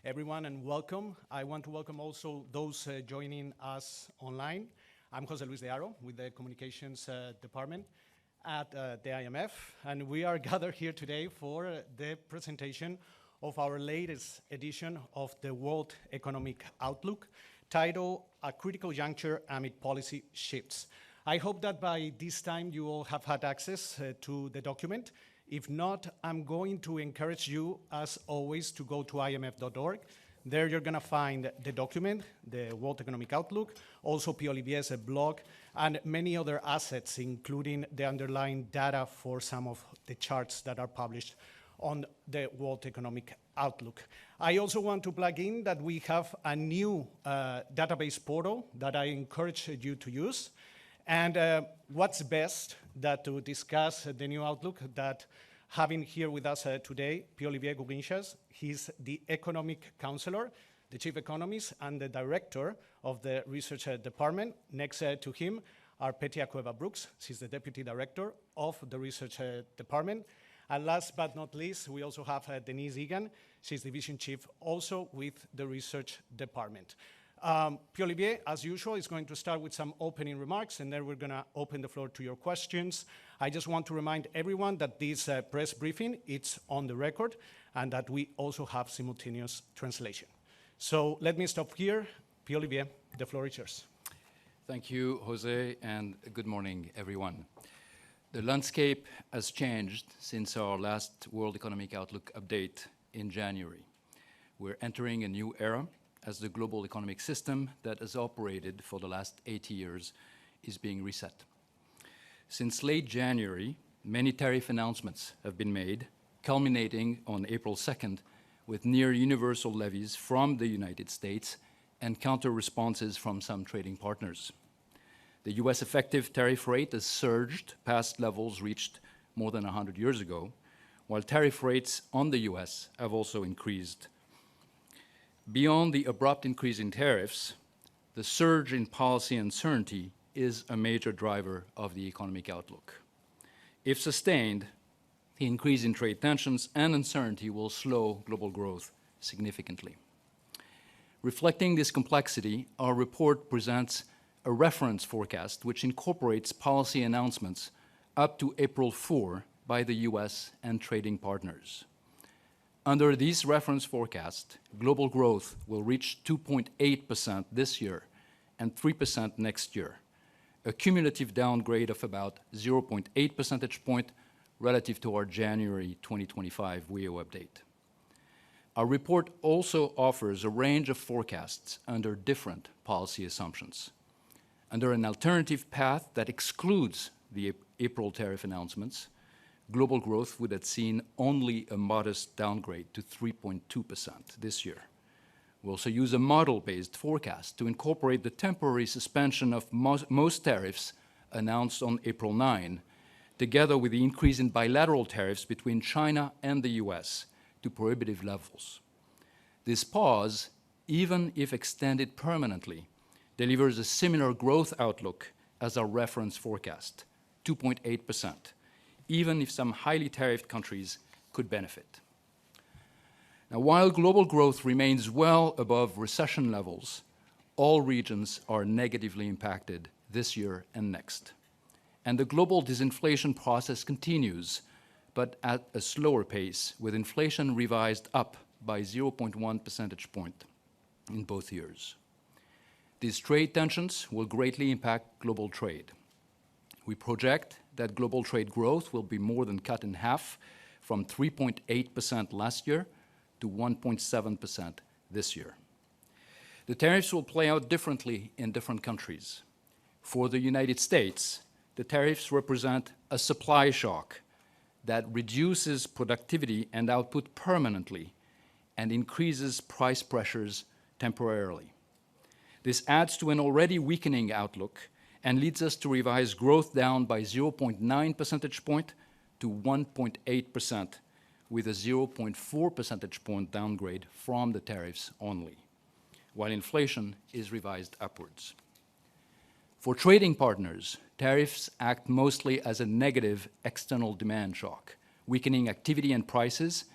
everyone, and welcome. I want to welcome also those joining us online. I'm Jose Luis de Aro with the Communications Department at the IMF, and we are gathered here today for the presentation of our latest edition of the World Economic Outlook, titled A Critical Juncture Amid Policy Shifts. I hope that by this time you all have had access to the document. If not, I'm going to encourage you, as always, to go to imf.org. There you're going to find the document, the World Economic Outlook, also P. Olivier's blog, and many other assets, including the underlying data for some of the charts that are published on the World Economic Outlook. I also want to plug in that we have a new database portal that I encourage you to use. And what's best that to discuss the new outlook that having here with us today, Pierre-Olivier Gourinchas. He's the economic counselor, the chief economist, and the director of the research department. Next to him are Petia Cueva-Brooks. She's the deputy director of the research department. And last but not least, we also have Denise Egan. She's division chief also with the research department. Pierre-Olivier, as usual, is going to start with some opening remarks, and then we're going to open the floor to your questions. I just want to remind everyone that this press briefing, it's on the record, and that we also have simultaneous translation. So let me stop here. Pierre-Olivier, the floor is yours. Thank you, Jose, and good morning, everyone. The landscape has changed since our last World Economic Outlook update in January. We're entering a new era as the global economic system that has operated for the last 80 years is being reset. Since late January, many tariff announcements have been made, culminating on April 2nd with near universal levies from the United States and counter-responses from some trading partners. The US effective tariff rate has surged past levels reached more than 100 years ago, while tariff rates on the US have also increased. Beyond the abrupt increase in tariffs, the surge in policy uncertainty is a major driver of the economic outlook. If sustained, the increase in trade tensions and uncertainty will slow global growth significantly. Reflecting this complexity, our report presents a reference forecast which incorporates policy announcements up to April 4 by the US and trading partners. Under this reference forecast, global growth will reach 2.8% this year and 3% next year, a cumulative downgrade of about 0.8 percentage point relative to our January 2025 WEO update. Our report also offers a range of forecasts under different policy assumptions. Under an alternative path that excludes the April tariff announcements, global growth would have seen only a modest downgrade to 3.2% this year. We also use a model-based forecast to incorporate the temporary suspension of most tariffs announced on April 9, together with the increase in bilateral tariffs between China and the US to prohibitive levels. This pause, even if extended permanently, delivers a similar growth outlook as our reference forecast, 2.8%. Even if some highly tariffed countries could benefit. Now, while global growth remains well above recession levels, all regions are negatively impacted this year and next. And the global disinflation process continues, but at a slower pace, with inflation revised up by 0.1 percentage point in both years. These trade tensions will greatly impact global trade. We project that global trade growth will be more than cut in half from 3.8% last year to 1.7% this year. The tariffs will play out differently in different countries. For the United States, the tariffs represent a supply shock that reduces productivity and output permanently and increases price pressures temporarily. This adds to an already weakening outlook and leads us to revise growth down by 0.9 percentage point to 1.8%, with a 0.4 percentage point downgrade from the tariffs only, while inflation is revised upwards. For trading partners, tariffs act mostly as a negative external demand shock, weakening activity and prices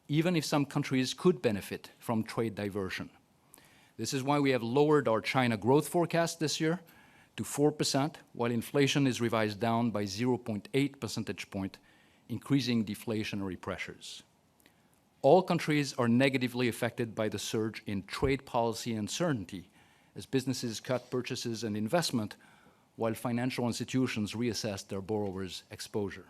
even if some countries could benefit from trade diversion. This is why we have lowered our China growth forecast this year to 4%, while inflation is revised down by 0.8 percentage point, increasing deflationary pressures. All countries are negatively affected by the surge in trade policy uncertainty as businesses cut purchases and investment while financial institutions reassess their borrowers' exposure.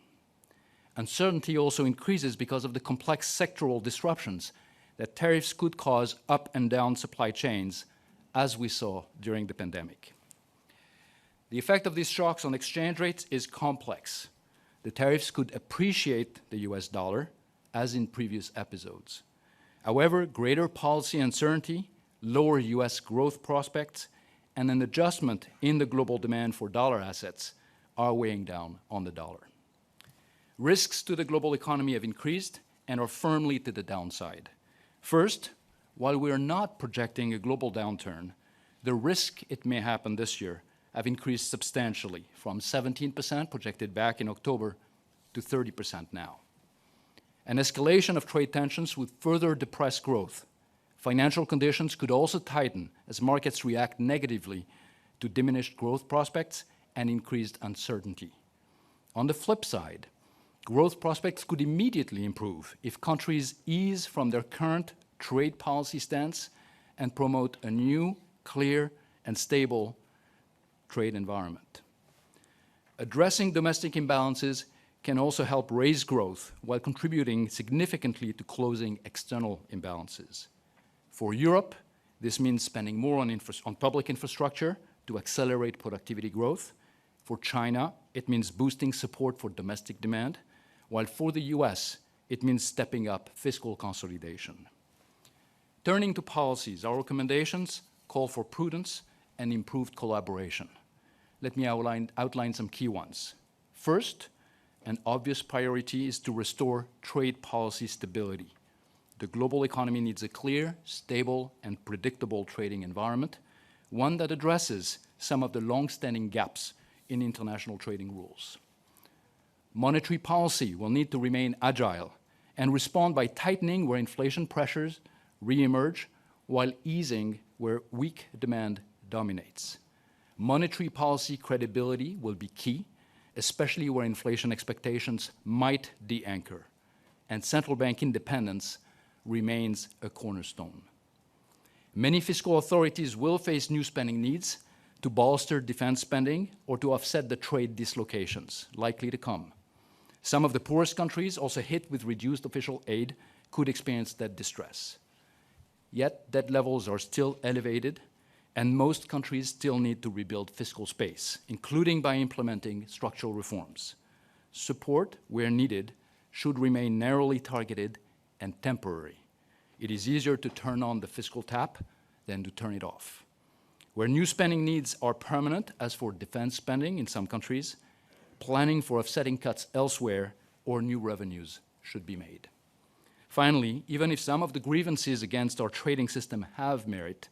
Uncertainty also increases because of the complex sectoral disruptions that tariffs could cause up and down supply chains, as we saw during the pandemic. The effect of these shocks on exchange rates is complex. The tariffs could appreciate the US dollar, as in previous episodes. However, greater policy uncertainty, lower US growth prospects, and an adjustment in the global demand for dollar assets are weighing down on the dollar. Risks to the global economy have increased and are firmly to the downside. First, while we are not projecting a global downturn, the risk it may happen this year have increased substantially from 17% projected back in October to 30% now. An escalation of trade tensions would further depress growth. Financial conditions could also tighten as markets react negatively to diminished growth prospects and increased uncertainty. On the flip side, growth prospects could immediately improve if countries ease from their current trade policy stance and promote a new, clear, and stable trade environment. Addressing domestic imbalances can also help raise growth while contributing significantly to closing external imbalances. For Europe, this means spending more on public infrastructure to accelerate productivity growth. For China, it means boosting support for domestic demand, while for the US, it means stepping up fiscal consolidation. Turning to policies, our recommendations call for prudence and improved collaboration. Let me outline some key ones. First, an obvious priority is to restore trade policy stability. The global economy needs a clear, stable, and predictable trading environment, one that addresses some of the long-standing gaps in international trading rules. Monetary policy will need to remain agile and respond by tightening where inflation pressures re-emerge while easing where weak demand dominates. Monetary policy credibility will be key, especially where inflation expectations might de-anchor, and central bank independence remains a cornerstone. Many fiscal authorities will face new spending needs to bolster defense spending or to offset the trade dislocations likely to come. Some of the poorest countries, also hit with reduced official aid, could experience that distress. Yet debt levels are still elevated, and most countries still need to rebuild fiscal space, including by implementing structural reforms. Support, where needed, should remain narrowly targeted and temporary. It is easier to turn on the fiscal tap than to turn it off. Where new spending needs are permanent, as for defense spending in some countries, planning for offsetting cuts elsewhere or new revenues should be made. Finally, even if some of the grievances against our trading system have merit,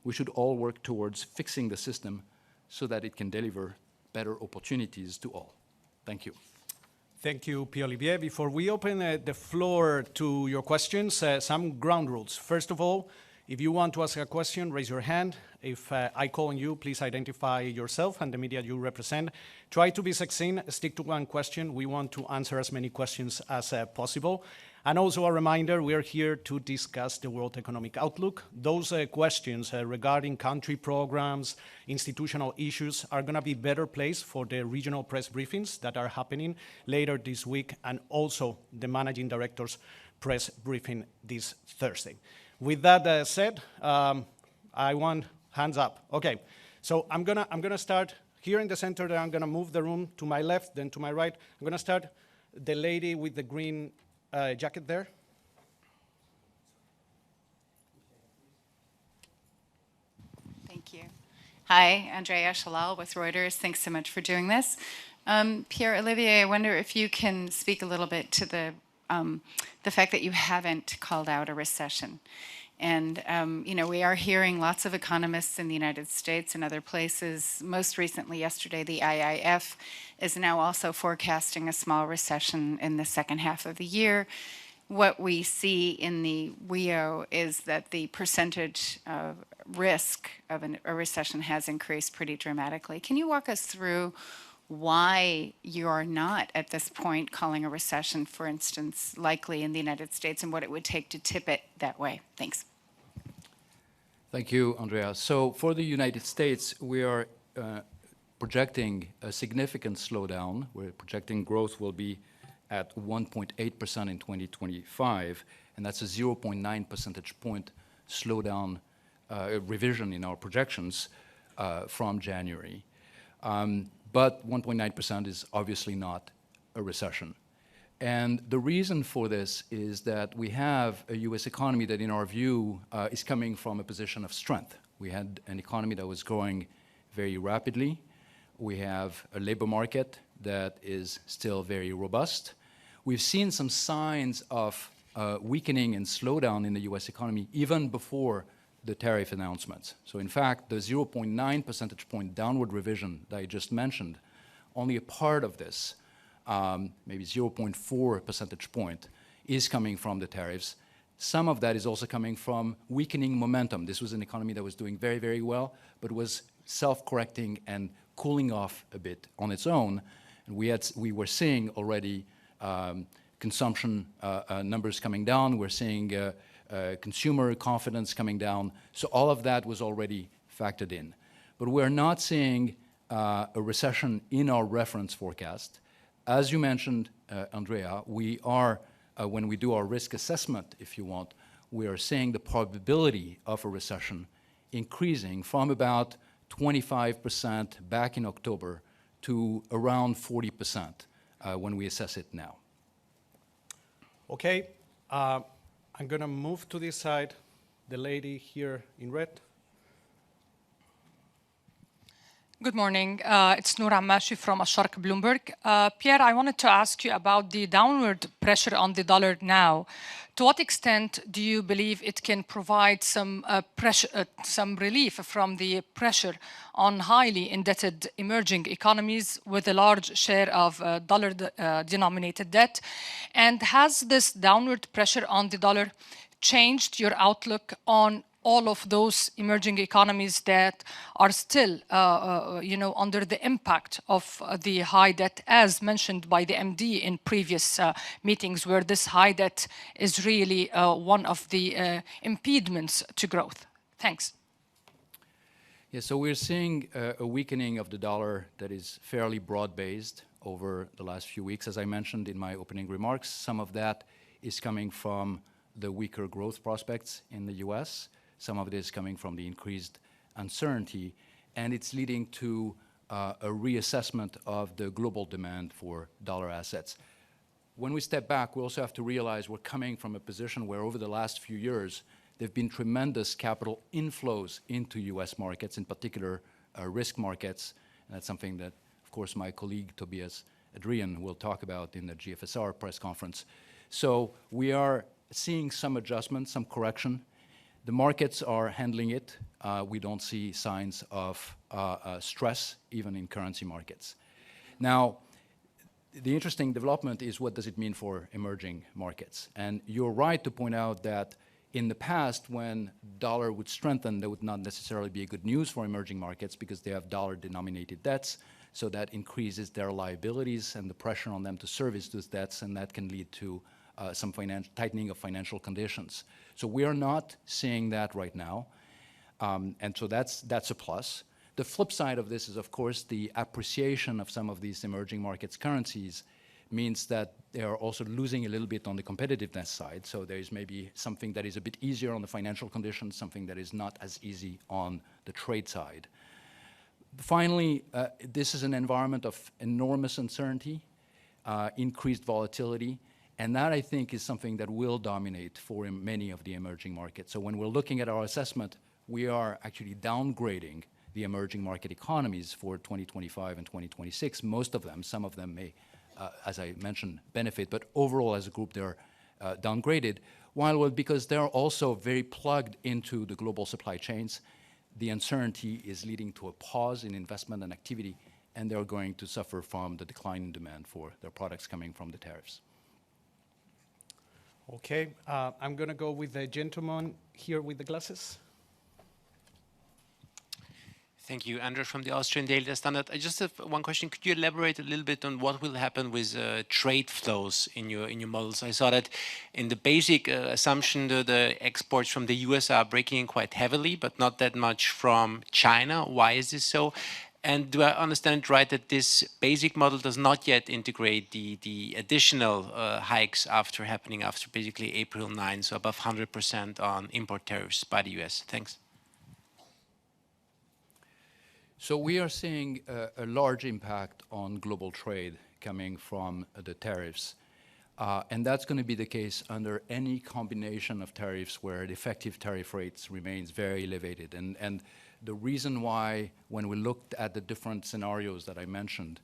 we should all work towards fixing the system so that it can deliver better opportunities to all. Thank you. Thank you, Pierre-Olivier. Before we open the floor to your questions, some ground rules. First of all, if you want to ask a question, raise your hand. If I call on you, please identify yourself and the media you represent. Try to be succinct, stick to one question. We want to answer as many questions as possible. And also a reminder, we are here to discuss the World Economic Outlook. Those questions regarding country programs, institutional issues are going to be better placed for the regional press briefings that are happening later this week, and also the managing director's press briefing this Thursday. With that said, I want hands up. Okay, so I'm gonna start here in the center. Then I'm gonna move the room to my left, then to my right. I'm gonna start the lady with the green jacket there. Thank you. Hi, Andrea Shalal with Reuters. Thanks so much for doing this. Pierre-Olivier, I wonder if you can speak a little bit to the fact that you haven't called out a recession. And, we are hearing lots of economists in the United States and other places. Most recently, yesterday, the IIF is now also forecasting a small recession in the second half of the year. what we see in the WEO is that the percentage of risk of a recession has increased pretty dramatically. Can you walk us through why you are not at this point calling a recession, for instance, likely in the United States, and what it would take to tip it that way? Thanks. Thank you, Andrea. So for the United States, we are projecting a significant slowdown. We're projecting growth will be at 1.8% in 2025, and that's a 0.9 percentage point slowdown revision in our projections from January. But 1.9% is obviously not a recession. And the reason for this is that we have a US economy that, in our view, is coming from a position of strength. We had an economy that was growing very rapidly. We have a labor market that is still very robust. We've seen some signs of weakening and slowdown in the US economy even before the tariff announcements. So in fact, the 0.9 percentage point downward revision that I just mentioned, only a part of this, maybe 0.4 percentage point, is coming from the tariffs. Some of that is also coming from weakening momentum. This was an economy that was doing very, very well, but was self-correcting and cooling off a bit on its own. And we were seeing already consumption numbers coming down. We're seeing consumer confidence coming down. So all of that was already factored in. But we're not seeing a recession in our reference forecast. As you mentioned, Andrea, we are, when we do our risk assessment, if you want, we are seeing the probability of a recession increasing from about 25% back in October to around 40% when we assess it now. Okay, I'm gonna move to this side, the lady here in red. Good morning. It's Noor Amashi from Asharq Bloomberg. Pierre, I wanted to ask you about the downward pressure on the dollar now. To what extent do you believe it can provide some some relief from the pressure on highly indebted emerging economies with a large share of dollar-denominated debt? And has this downward pressure on the dollar changed your outlook on all of those emerging economies that are still, under the impact of the high debt, as mentioned by the MD in previous meetings, where this high debt is really one of the impediments to growth? Thanks. Yeah, so we're seeing a weakening of the dollar that is fairly broad-based over the last few weeks. As I mentioned in my opening remarks, some of that is coming from the weaker growth prospects in the US. Some of it is coming from the increased uncertainty, and it's leading to a reassessment of the global demand for dollar assets. When we step back, we also have to realize we're coming from a position where over the last few years, there have been tremendous capital inflows into US markets, in particular risk markets. And that's something that, of course, my colleague Tobias Adrian will talk about in the GFSR press conference. So we are seeing some adjustment, some correction. The markets are handling it. We don't see signs of stress, even in currency markets. Now, the interesting development is, what does it mean for emerging markets? And you're right to point out that in the past, when dollar would strengthen, that would not necessarily be a good news for emerging markets because they have dollar-denominated debts, so that increases their liabilities and the pressure on them to service those debts, and that can lead to some tightening of financial conditions. So we are not seeing that right now, and so that's a plus. The flip side of this is, of course, the appreciation of some of these emerging markets' currencies means that they are also losing a little bit on the competitiveness side. So there is maybe something that is a bit easier on the financial conditions, something that is not as easy on the trade side. Finally, this is an environment of enormous uncertainty, increased volatility, and that, I think, is something that will dominate for many of the emerging markets. So when we're looking at our assessment, we are actually downgrading the emerging market economies for 2025 and 2026. Most of them, some of them may, as I mentioned, benefit, but overall as a group, they're downgraded, because they're also very plugged into the global supply chains. The uncertainty is leading to a pause in investment and activity, and they're going to suffer from the decline in demand for their products coming from the tariffs. Okay, I'm going to go with the gentleman here with the glasses. Thank you. Andrew from the Austrian Daily Standard. I just have one question. Could you elaborate a little bit on what will happen with trade flows in your models? I saw that in the basic assumption that the exports from the US are breaking in quite heavily, but not that much from China. Why is this so? And do I understand it right that this basic model does not yet integrate the additional hikes happening after basically April 9, so above 100% on import tariffs by the US? Thanks. So we are seeing a large impact on global trade coming from the tariffs. And that's going to be the case under any combination of tariffs where the effective tariff rates remains very elevated. And the reason why, when we looked at the different scenarios that I mentioned,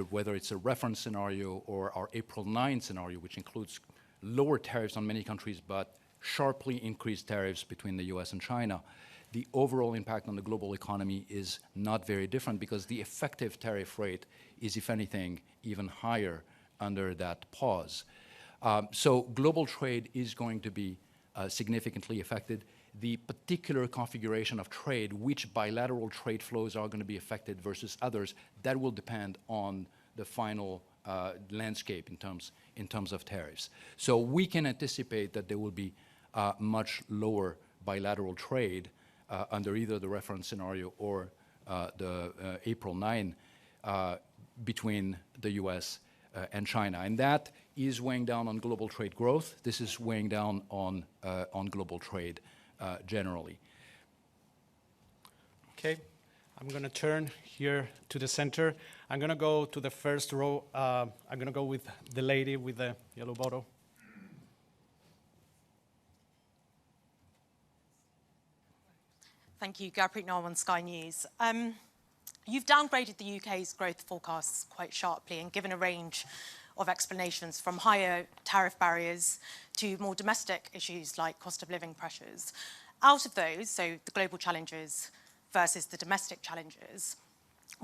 whether it's a reference scenario or our April 9 scenario, which includes lower tariffs on many countries, but sharply increased tariffs between the US and China, the overall impact on the global economy is not very different because the effective tariff rate is, if anything, even higher under that pause. So global trade is going to be significantly affected. The particular configuration of trade, which bilateral trade flows are going to be affected versus others, that will depend on the final landscape in terms of tariffs. So we can anticipate that there will be much lower bilateral trade under either the reference scenario or the April 9 between the US and China. And that is weighing down on global trade growth. This is weighing down on global trade generally. Okay, I'm going to turn here to the center. I'm going to go to the first row. I'm going to go with the lady with the yellow bottle. Thank you. Gurpreet Narwan, Sky News. You've downgraded the UK's growth forecasts quite sharply and given a range of explanations from higher tariff barriers to more domestic issues like cost of living pressures. Out of those, so the global challenges versus the domestic challenges,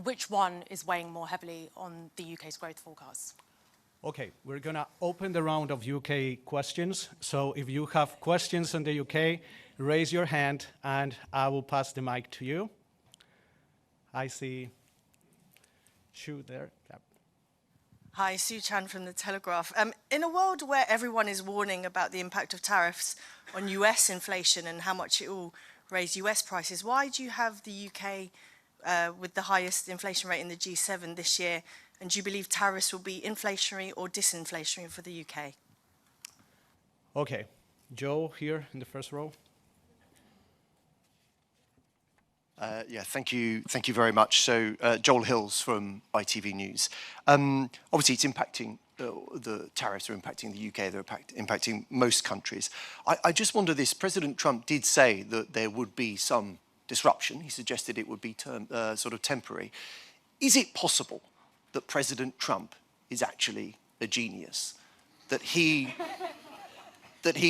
which one is weighing more heavily on the UK's growth forecasts? Okay, we're going to open the round of UK questions. So if you have questions on the UK, raise your hand and I will pass the mic to you. I see Shu there. Yep. Hi, Sue Chan from The Telegraph. In a world where everyone is warning about the impact of tariffs on US inflation and how much it will raise US prices, why do you have the UK with the highest inflation rate in the G7 this year? And do you believe tariffs will be inflationary or disinflationary for the UK? Okay, Joe here in the first row. Yeah, thank you very much. So, Joel Hills from ITV News. Obviously, it's impacting, the tariffs are impacting the UK, they're impacting most countries. I just wonder this, President Trump did say that there would be some disruption. He suggested it would be sort of temporary. Is it possible that President Trump is actually a genius? That he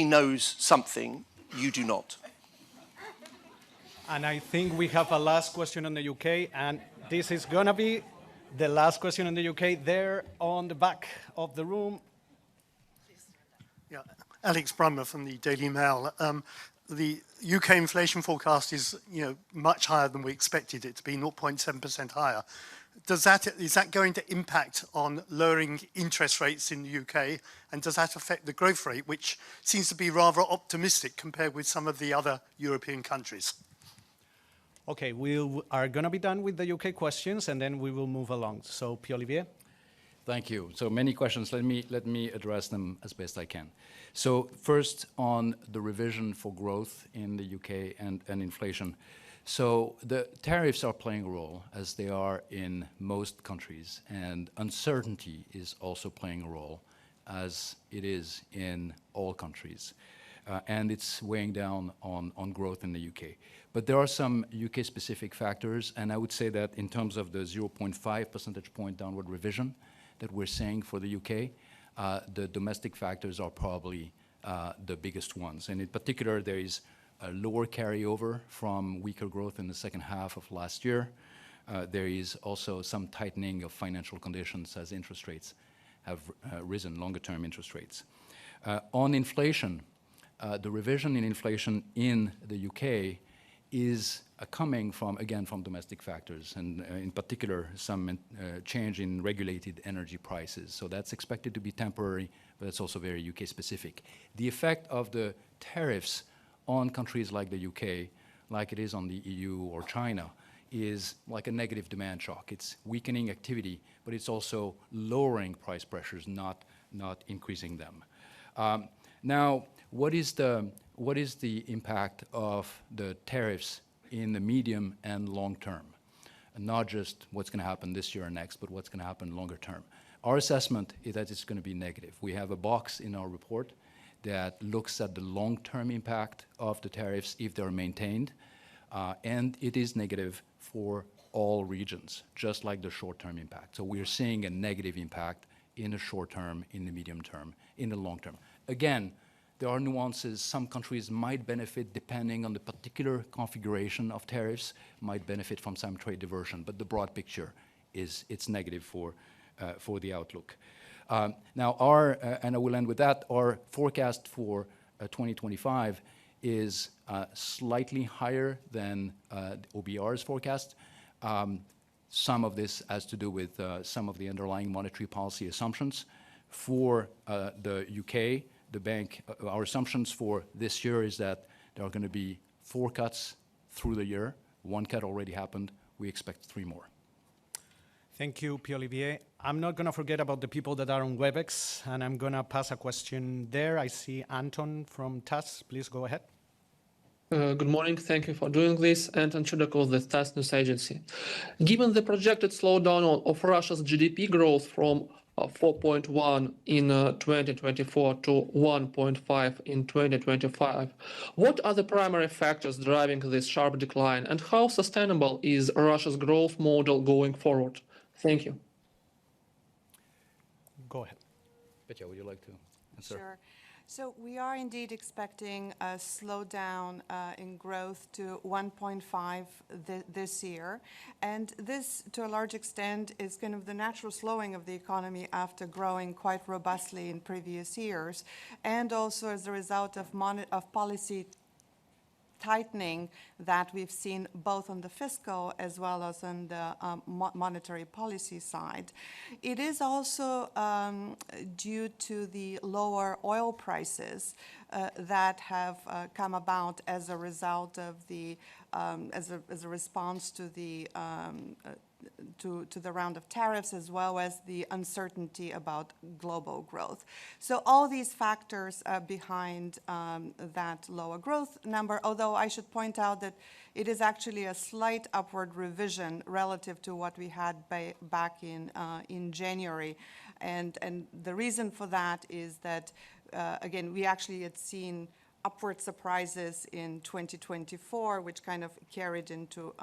knows something you do not? And I think we have a last question on the UK, and this is going to be the last question on the UK there on the back of the room. Yeah, Alex Brummer from the Daily Mail. The UK inflation forecast is, much higher than we expected it to be, 0.7% higher. Is that going to impact on lowering interest rates in the UK, and does that affect the growth rate, which seems to be rather optimistic compared with some of the other European countries? Okay, we are going to be done with the UK questions, and then we will move along. So, Pierre-Olivier. Thank you. So many questions. Let me address them as best I can. So first, on the revision for growth in the UK and inflation. So the tariffs are playing a role, as they are in most countries, and uncertainty is also playing a role, as it is in all countries. And it's weighing down on growth in the UK. But there are some UK-specific factors, and I would say that in terms of the 0.5 percentage point downward revision that we're seeing for the UK, the domestic factors are probably the biggest ones. And in particular, there is a lower carryover from weaker growth in the second half of last year. There is also some tightening of financial conditions as interest rates have risen, longer-term interest rates. On inflation, the revision in inflation in the UK is coming from, again, from domestic factors, and in particular, some change in regulated energy prices. So that's expected to be temporary, but it's also very UK specific. The effect of the tariffs on countries like the UK, like it is on the EU or China, is like a negative demand shock. It's weakening activity, but it's also lowering price pressures, not increasing them. Now, what is the impact of the tariffs in the medium and long term? And not just what's going to happen this year or next, but what's going to happen longer term. Our assessment is that it's going to be negative. We have a box in our report that looks at the long-term impact of the tariffs if they're maintained, and it is negative for all regions, just like the short-term impact. So we're seeing a negative impact in the short term, in the medium term, in the long term. Again, there are nuances. Some countries might benefit depending on the particular configuration of tariffs, might benefit from some trade diversion, but the broad picture is it's negative for the outlook. Now, and I will end with that, our forecast for 2025 is slightly higher than OBR's forecast. Some of this has to do with some of the underlying monetary policy assumptions. For the UK, the bank, our assumptions for this year is that there are going to be 4 cuts through the year. 1 cut already happened. We expect 3 more. Thank you, Pierre-Olivier. I'm not going to forget about the people that are on WebEx, and I'm going to pass a question there. I see Anton from TAS. Please go ahead. Good morning. Thank you for doing this. Anton Chudakov, the TAS News Agency. Given the projected slowdown of Russia's GDP growth from 4.1 in 2024 to 1.5 in 2025, what are the primary factors driving this sharp decline, and how sustainable is Russia's growth model going forward? Thank you. Go ahead. Petya, would you like to answer? Sure. So we are indeed expecting a slowdown in growth to 1.5 this year. And this, to a large extent, is kind of the natural slowing of the economy after growing quite robustly in previous years, and also as a result of policy tightening that we've seen both on the fiscal as well as on the monetary policy side. It is also due to the lower oil prices that have come about as a result of the, as a response to the round of tariffs, as well as the uncertainty about global growth. So all these factors are behind that lower growth number, although I should point out that it is actually a slight upward revision relative to what we had back in January. And the reason for that is that, again, we actually had seen upward surprises in 2024, which kind of carried into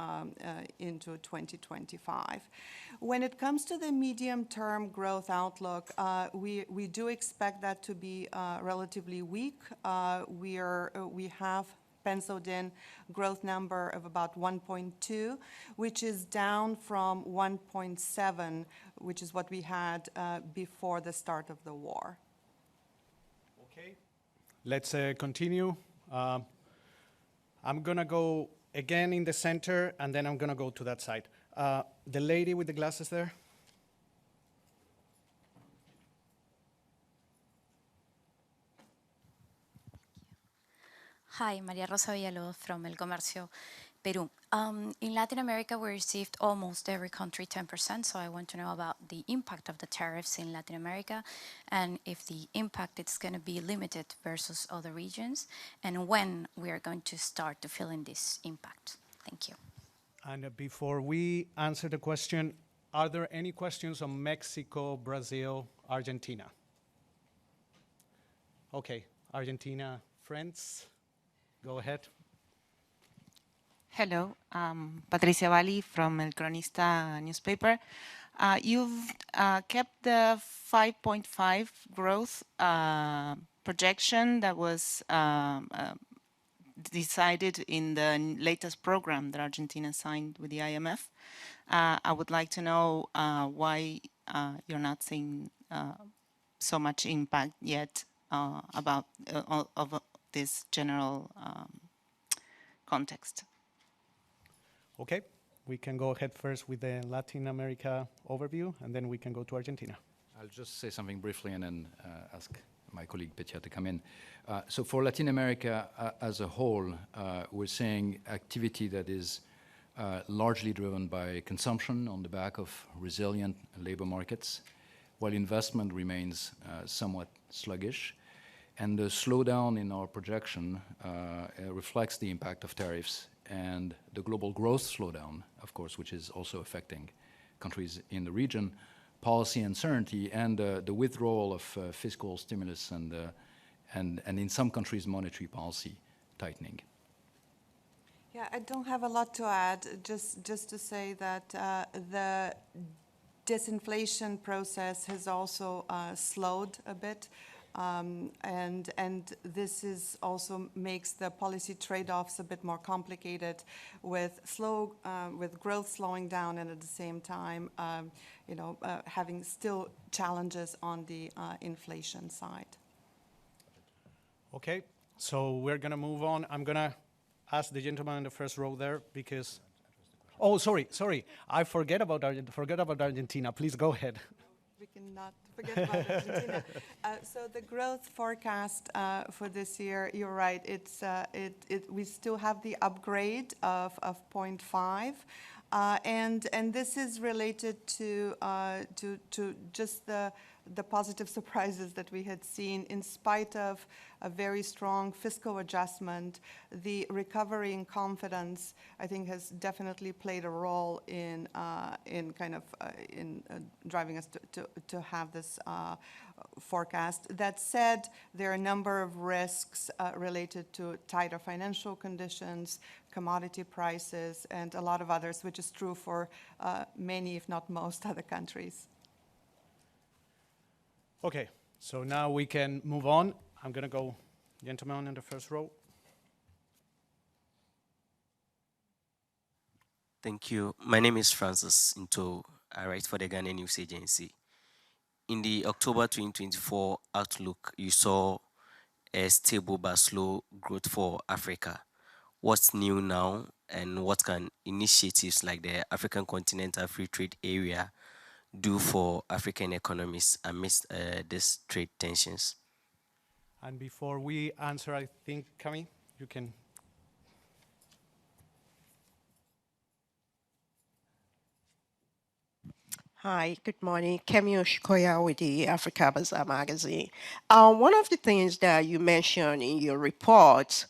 2025. When it comes to the medium-term growth outlook, we do expect that to be relatively weak. We have penciled in growth number of about 1.2, which is down from 1.7, which is what we had before the start of the war. Okay. Let's continue. I'm going to go again in the center, and then I'm going to go to that side. The lady with the glasses there. Hi, Maria Rosa Villalobos from El Comercio, Peru. In Latin America, we received almost every country 10%, so I want to know about the impact of the tariffs in Latin America, and if the impact is going to be limited versus other regions, and when we are going to start to feel in this impact. Thank you. And before we answer the question, are there any questions on Mexico, Brazil, Argentina? Okay, Argentina, friends, go ahead. Hello, Patricia Valli from El Cronista newspaper. You've kept the 5.5 growth projection that was decided in the latest program that Argentina signed with the IMF. I would like to know why you're not seeing so much impact yet about of this general context. Okay, we can go ahead first with the Latin America overview, and then we can go to Argentina. I'll just say something briefly and then ask my colleague Petia to come in. So for Latin America as a whole, we're seeing activity that is largely driven by consumption on the back of resilient labor markets, while investment remains somewhat sluggish. And the slowdown in our projection reflects the impact of tariffs and the global growth slowdown, of course, which is also affecting countries in the region, policy uncertainty, and the withdrawal of fiscal stimulus and in some countries, monetary policy tightening. Yeah, I don't have a lot to add, just to say that the disinflation process has also slowed a bit. And this is also makes the policy trade-offs a bit more complicated with growth slowing down and at the same time, having still challenges on the inflation side. Okay, so we're gonna move on. I'm gonna ask the gentleman in the first row there because, oh, sorry, I forget about Argentina. Please go ahead. We cannot forget about Argentina. So the growth forecast for this year, you're right. We still have the upgrade of 0.5, and this is related to just the positive surprises that we had seen in spite of a very strong fiscal adjustment. The recovery in confidence, I think, has definitely played a role in driving us to have this forecast. That said, there are a number of risks related to tighter financial conditions, commodity prices, and a lot of others, which is true for many, if not most, other countries. Okay, so now we can move on. I'm gonna go, gentleman in the first row. Thank you. My name is Francis Into. I write for the Ghanaian News Agency. In the October 2024 outlook, you saw a stable but slow growth for Africa. What's new now, and what can initiatives like the African Continental Free Trade Area do for African economies amidst these trade tensions? And before we answer, I think, Kami, you can. Hi, good morning. Kemi Oshikoya with the Africa Bazaar magazine. One of the things that you mentioned in your report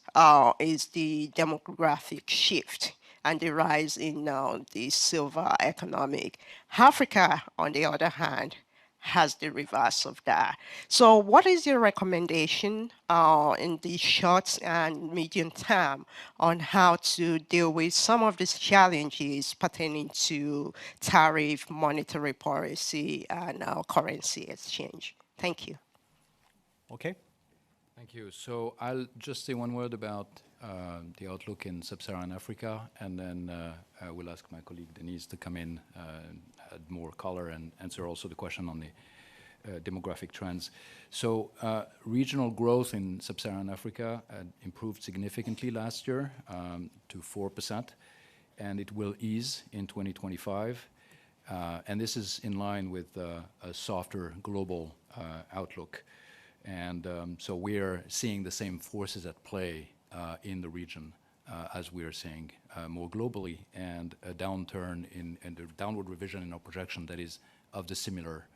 is the demographic shift and the rise in the silver economic. Africa, on the other hand, has the reverse of that. So what is your recommendation in the short and medium term on how to deal with some of these challenges pertaining to tariff, monetary policy, and currency exchange? Thank you. Okay. Thank you. So I'll just say one word about the outlook in sub-Saharan Africa, and then I will ask my colleague Denise to come in and add more color and answer also the question on the demographic trends. So regional growth in sub-Saharan Africa improved significantly last year to 4%, and it will ease in 2025. And this is in line with a softer global outlook. And so we're seeing the same forces at play in the region as we are seeing more globally, and a downturn in the downward revision in our projection that is of the similar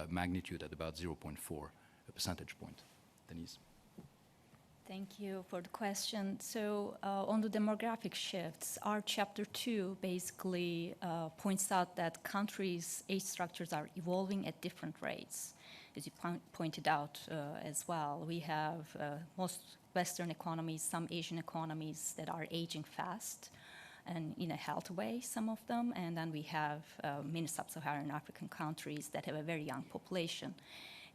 magnitude at about 0.4 percentage point. Denise. Thank you for the question. So on the demographic shifts, our chapter 2 basically points out that countries' age structures are evolving at different rates. As you pointed out as well, we have most Western economies, some Asian economies that are aging fast and in a healthy way, some of them, and then we have many sub-Saharan African countries that have a very young population.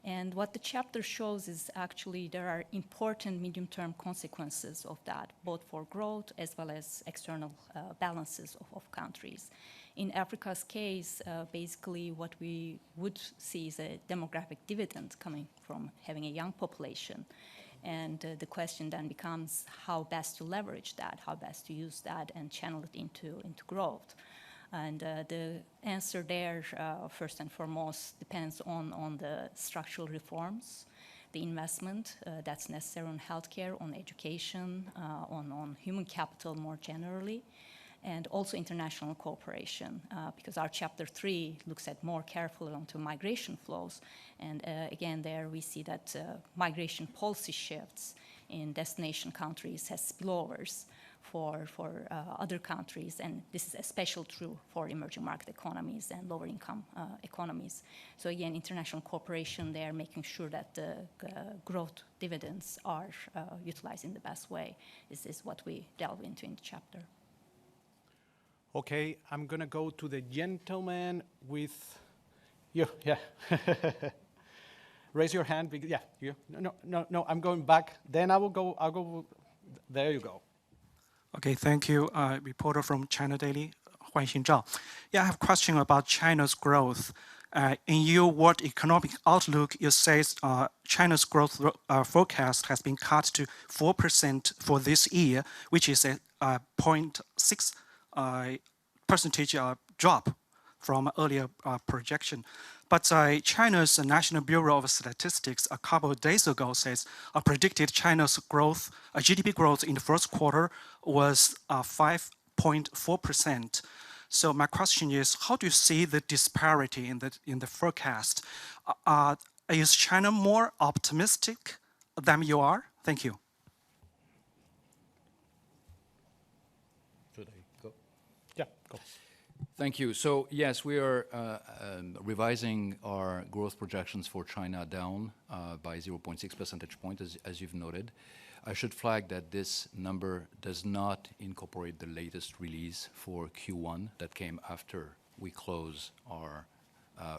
And what the chapter shows is actually there are important medium-term consequences of that, both for growth as well as external balances of countries. In Africa's case, basically what we would see is a demographic dividend coming from having a young population. And the question then becomes how best to leverage that, how best to use that and channel it into growth. And the answer there, first and foremost, depends on the structural reforms, the investment that's necessary on healthcare, on education, on human capital more generally, and also international cooperation, because our Chapter 3 looks at more carefully onto migration flows. And again, there we see that migration policy shifts in destination countries has spillovers for other countries, and this is especially true for emerging market economies and lower income economies. So again, international cooperation there, making sure that the growth dividends are utilized in the best way, is what we delve into in the chapter. Okay, I'm gonna go to the gentleman with you. Yeah. Raise your hand. Yeah, you. No. I'm going back. Then I'll go. There you go. Okay, thank you. Reporter from China Daily, Huanxin Zhao. Yeah, I have a question about China's growth. In your World Economic Outlook, it says China's growth forecast has been cut to 4% for this year, which is a 0.6 percentage drop from earlier projection. But China's National Bureau of Statistics a couple of days ago says predicted China's growth, GDP growth in the first quarter was 5.4%. So my question is, how do you see the disparity in the forecast? Is China more optimistic than you are? Thank you. Should I go? Yeah, go. Thank you. So yes, we are revising our growth projections for China down by 0.6 percentage points, as you've noted. I should flag that this number does not incorporate the latest release for Q1 that came after we close our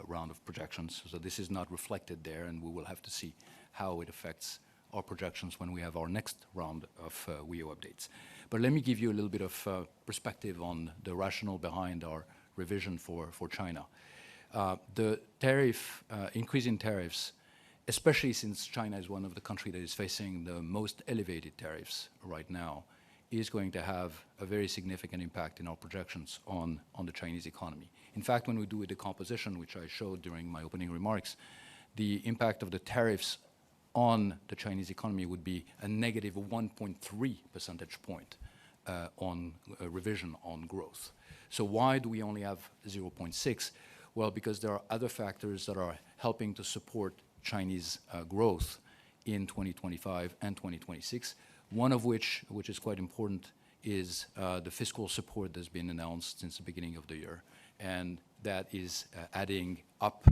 round of projections. So this is not reflected there, and we will have to see how it affects our projections when we have our next round of WEO updates. But let me give you a little bit of perspective on the rationale behind our revision for China. The increase in tariffs, especially since China is one of the countries that is facing the most elevated tariffs right now, is going to have a very significant impact in our projections on the Chinese economy. In fact, when we do a decomposition, which I showed during my opening remarks, the impact of the tariffs on the Chinese economy would be a negative 1.3 percentage point on a revision on growth. So why do we only have 0.6? Well, because there are other factors that are helping to support Chinese growth in 2025 and 2026, one of which is quite important, is the fiscal support that's been announced since the beginning of the year, and that is adding up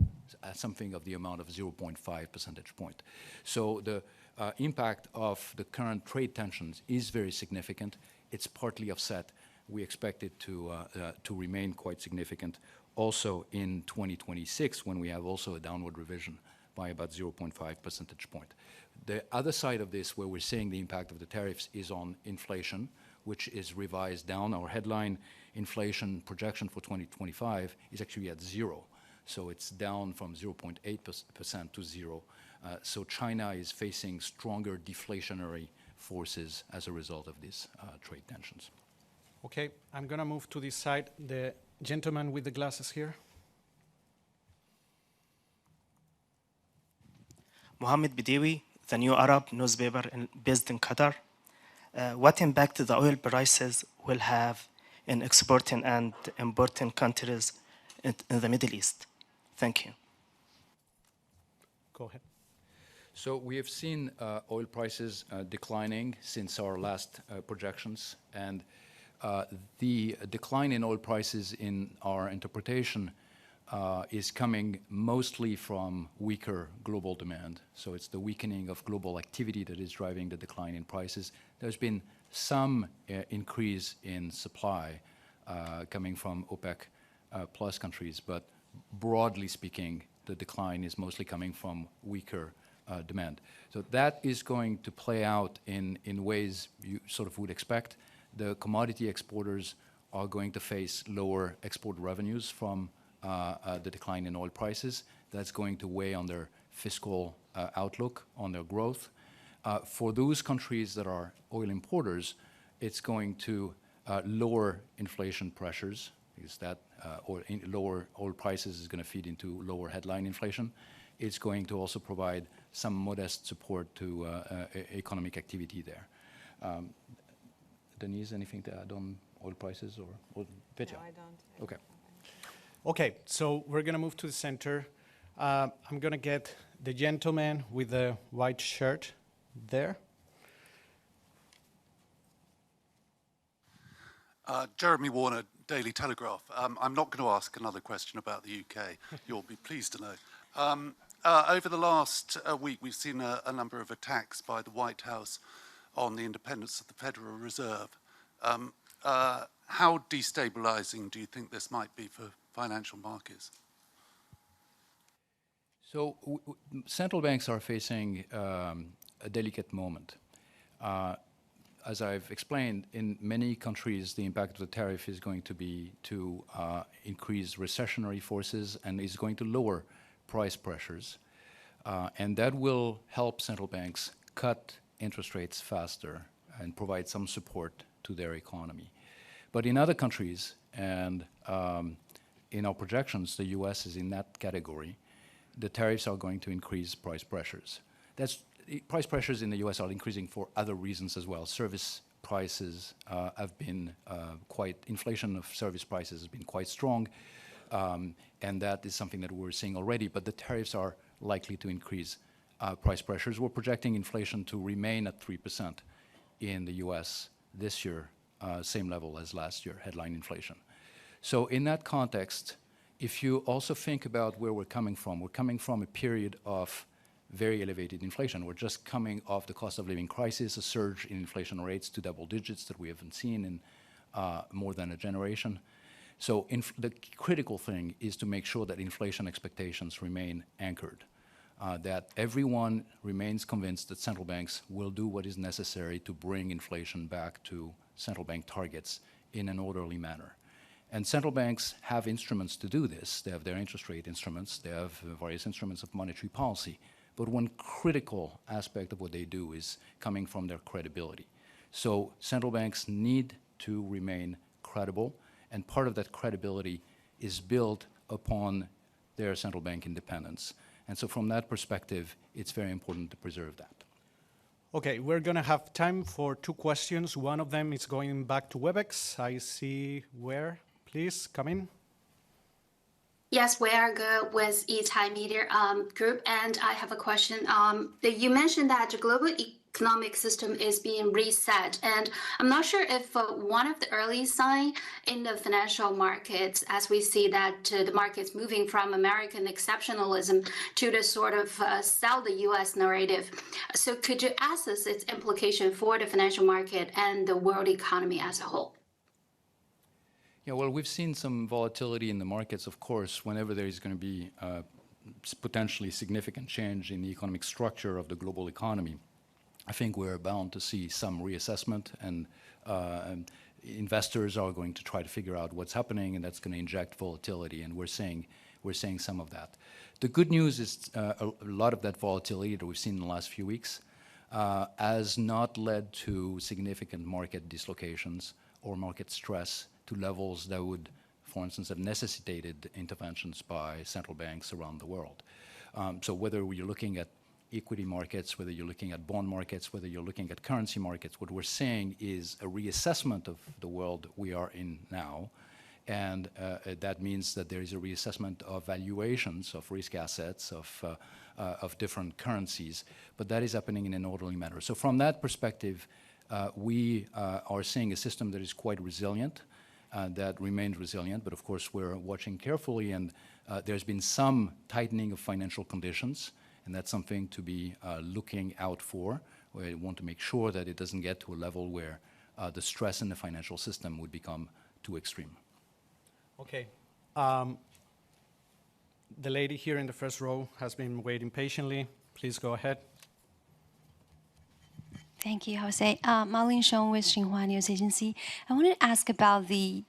something of the amount of 0.5 percentage point. So the impact of the current trade tensions is very significant. It's partly offset. We expect it to remain quite significant also in 2026, when we have also a downward revision by about 0.5 percentage point. The other side of this, where we're seeing the impact of the tariffs, is on inflation, which is revised down. Our headline inflation projection for 2025 is actually at 0. So it's down from 0.8% to 0. So China is facing stronger deflationary forces as a result of these trade tensions. Okay, I'm gonna move to this side. The gentleman with the glasses here. Mohammed Bidewi, the New Arab newspaper based in Qatar. What impact the oil prices will have in exporting and importing countries in the Middle East? Thank you. Go ahead. So we have seen oil prices declining since our last projections, and the decline in oil prices in our interpretation is coming mostly from weaker global demand. So it's the weakening of global activity that is driving the decline in prices. There's been some increase in supply coming from OPEC plus countries, but broadly speaking, the decline is mostly coming from weaker demand. So that is going to play out in ways you sort of would expect. The commodity exporters are going to face lower export revenues from the decline in oil prices. That's going to weigh on their fiscal outlook, on their growth. For those countries that are oil importers, it's going to lower inflation pressures, because that lower oil prices is going to feed into lower headline inflation. It's going to also provide some modest support to economic activity there. Denise, anything to add on oil prices or Petra? No, I don't. Okay. Okay, so we're going to move to the center. I'm going to get the gentleman with the white shirt there. Jeremy Warner, Daily Telegraph. I'm not going to ask another question about the UK. You'll be pleased to know. Over the last week, we've seen a number of attacks by the White House on the independence of the Federal Reserve. How destabilizing do you think this might be for financial markets? So central banks are facing a delicate moment. As I've explained, in many countries, the impact of the tariff is going to be to increase recessionary forces and is going to lower price pressures. And that will help central banks cut interest rates faster and provide some support to their economy. But in other countries, and in our projections, the US is in that category, the tariffs are going to increase price pressures. Price pressures in the US are increasing for other reasons as well. Service prices have been inflation of service prices has been quite strong, and that is something that we're seeing already, but the tariffs are likely to increase price pressures. We're projecting inflation to remain at 3% in the US this year, same level as last year, headline inflation. So in that context, if you also think about where we're coming from a period of very elevated inflation. We're just coming off the cost of living crisis, a surge in inflation rates to double digits that we haven't seen in more than a generation. So the critical thing is to make sure that inflation expectations remain anchored, that everyone remains convinced that central banks will do what is necessary to bring inflation back to central bank targets in an orderly manner. And central banks have instruments to do this. They have their interest rate instruments. They have various instruments of monetary policy. But one critical aspect of what they do is coming from their credibility. So central banks need to remain credible, and part of that credibility is built upon their central bank independence. And so from that perspective, it's very important to preserve that. Okay, we're going to have time for 2 questions. One of them is going back to WebEx. I see where. Please, come in. Yes, we are good with E-Type Media Group, and I have a question. You mentioned that the global economic system is being reset, and I'm not sure if one of the early signs in the financial markets, as we see that the market's moving from American exceptionalism to the sort of sell the U.S. narrative. So could you assess its implication for the financial market and the world economy as a whole? Yeah, well, we've seen some volatility in the markets, of course, whenever there is going to be potentially significant change in the economic structure of the global economy. I think we're bound to see some reassessment, and investors are going to try to figure out what's happening, and that's going to inject volatility, and we're seeing some of that. The good news is a lot of that volatility that we've seen in the last few weeks has not led to significant market dislocations or market stress to levels that would, for instance, have necessitated interventions by central banks around the world. So whether you're looking at equity markets, whether you're looking at bond markets, whether you're looking at currency markets, what we're seeing is a reassessment of the world we are in now. And that means that there is a reassessment of valuations of risk assets, of different currencies, but that is happening in an orderly manner. So from that perspective, we are seeing a system that is quite resilient, that remains resilient, but of course we're watching carefully, and there's been some tightening of financial conditions, and that's something to be looking out for. We want to make sure that it doesn't get to a level where the stress in the financial system would become too extreme. Okay. The lady here in the first row has been waiting patiently. Please go ahead. Thank you, Jose. Marlene Shong with Xinhua News Agency. I wanted to ask about the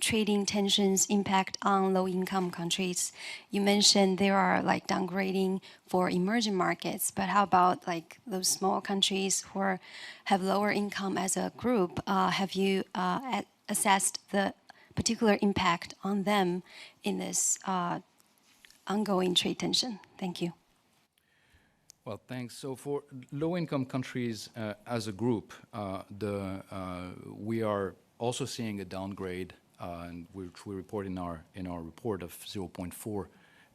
trading tensions impact on low-income countries. You mentioned there are like downgrading for emerging markets, but how about like those small countries who have lower income as a group? Have you assessed the particular impact on them in this ongoing trade tension? Thank you. Well, thanks. So for low-income countries as a group, we are also seeing a downgrade, which we report in our report of 0.4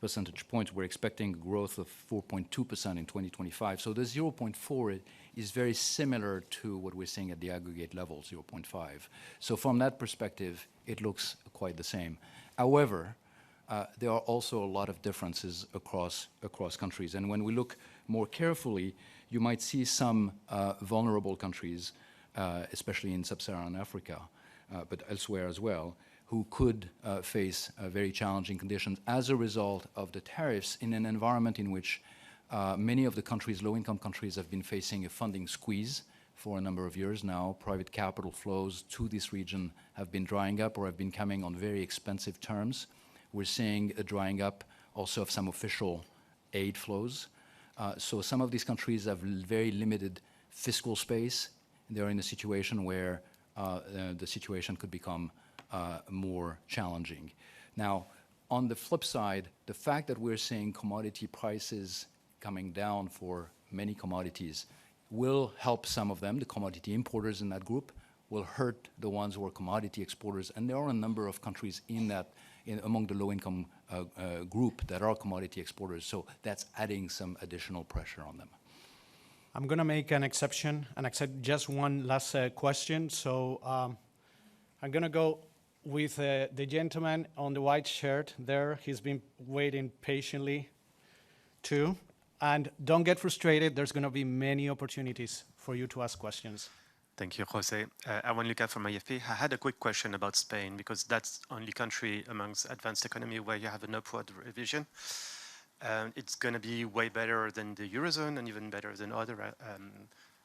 percentage points. We're expecting growth of 4.2% in 2025. So the 0.4 is very similar to what we're seeing at the aggregate level, 0.5. So from that perspective, it looks quite the same. However, there are also a lot of differences across countries. And when we look more carefully, you might see some vulnerable countries, especially in sub-Saharan Africa, but elsewhere as well, who could face very challenging conditions as a result of the tariffs in an environment in which many of the countries, low-income countries, have been facing a funding squeeze for a number of years now. Private capital flows to this region have been drying up or have been coming on very expensive terms. We're seeing a drying up also of some official aid flows. So some of these countries have very limited fiscal space. They're in a situation where the situation could become more challenging. Now, on the flip side, the fact that we're seeing commodity prices coming down for many commodities will help some of them. The commodity importers in that group will hurt the ones who are commodity exporters. And there are a number of countries in that, among the low-income group that are commodity exporters. So that's adding some additional pressure on them. I'm going to make an exception and accept just one last question. So I'm going to go with the gentleman on the white shirt there. He's been waiting patiently too. And don't get frustrated. There's going to be many opportunities for you to ask questions. Thank you, Jose. Awan Luca from IFP. I had a quick question about Spain, because that's the only country amongst advanced economy where you have an upward revision. It's going to be way better than the Eurozone and even better than other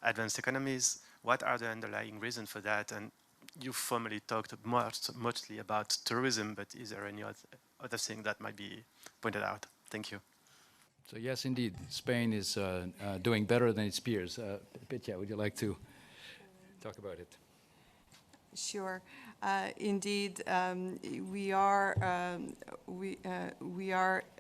advanced economies. What are the underlying reasons for that? And you formally talked mostly about tourism, but is there any other thing that might be pointed out? Thank you. So yes, indeed, Spain is doing better than its peers. Petya, would you like to talk about it? Sure. Indeed, we are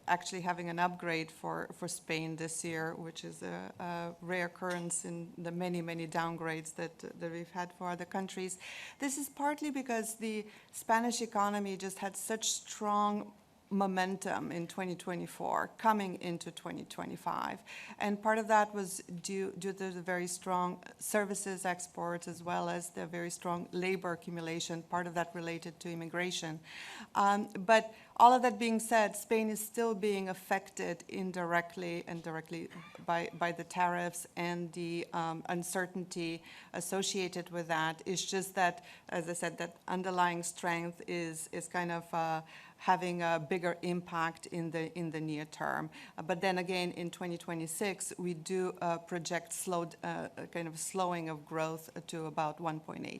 actually having an upgrade for Spain this year, which is a rare occurrence in the many downgrades that we've had for other countries. This is partly because the Spanish economy just had such strong momentum in 2024 coming into 2025, and part of that was due to the very strong services exports as well as the very strong labor accumulation, part of that related to immigration. But all of that being said, Spain is still being affected indirectly and directly by the tariffs and the uncertainty associated with that. It's just that, as I said, that underlying strength is kind of having a bigger impact in the near term. But then again, in 2026, we do project kind of slowing of growth to about 1.8.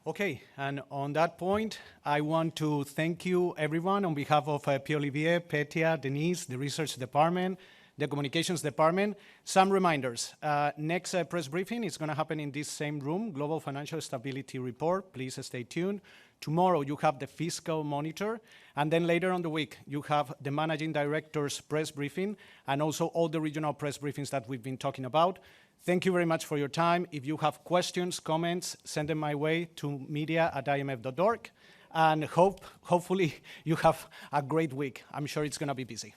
Okay, and on that point, I want to thank you, everyone, on behalf of Pierre-Olivier, Petya, Denise, the research department, the communications department. Some reminders. Next press briefing is going to happen in this same room, Global Financial Stability Report. Please stay tuned. Tomorrow, you have the fiscal monitor. And then later on the week, you have the managing director's press briefing and also all the regional press briefings that we've been talking about. Thank you very much for your time. If you have questions, comments, send them my way to media@imf.org. And hopefully you have a great week. I'm sure it's going to be busy.